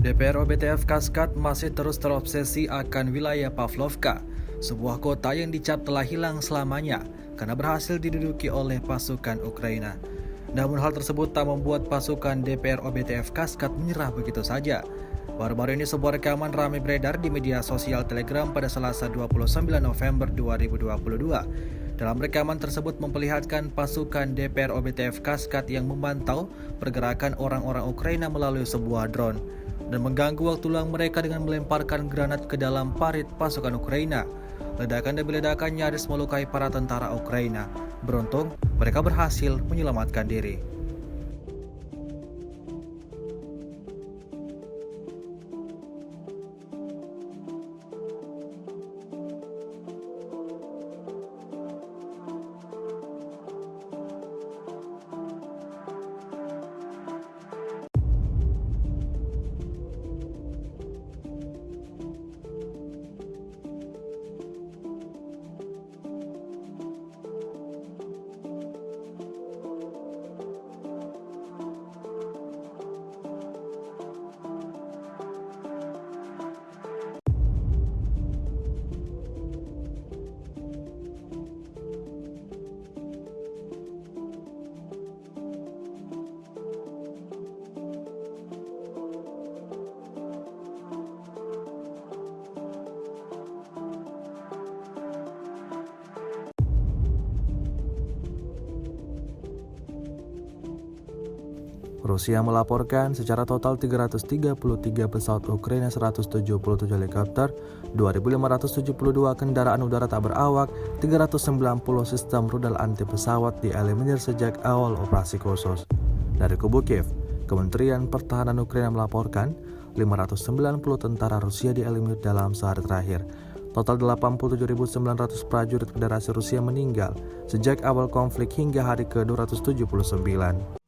DPR OBTF Kaskat masih terus terobsesi akan wilayah Pavlovka, sebuah kota yang dicap telah hilang selamanya karena berhasil diduduki oleh pasukan Ukraina. Namun hal tersebut tak membuat pasukan DPR OBTF Kaskat menyerah begitu saja. Baru-baru ini sebuah rekaman ramai beredar di media sosial Telegram pada Selasa 29 November 2022. Dalam rekaman tersebut memperlihatkan pasukan DPR OBTF Kaskat yang memantau pergerakan orang-orang Ukraina melalui sebuah drone dan mengganggu waktu luang mereka dengan melemparkan granat ke dalam parit pasukan Ukraina. Ledakan demi ledakan nyaris melukai para tentara Ukraina. Beruntung, mereka berhasil menyelamatkan diri. Rusia melaporkan secara total 333 pesawat Ukraina, 177 helikopter, 2.572 kendaraan udara tak berawak, 390 sistem rudal anti pesawat dieliminir sejak awal operasi khusus. Dari kubu Kiev, Kementerian Pertahanan Ukraina melaporkan 590 tentara Rusia dieliminir dalam sehari terakhir. Total 87.900 prajurit Federasi Rusia meninggal sejak awal konflik hingga hari ke-279.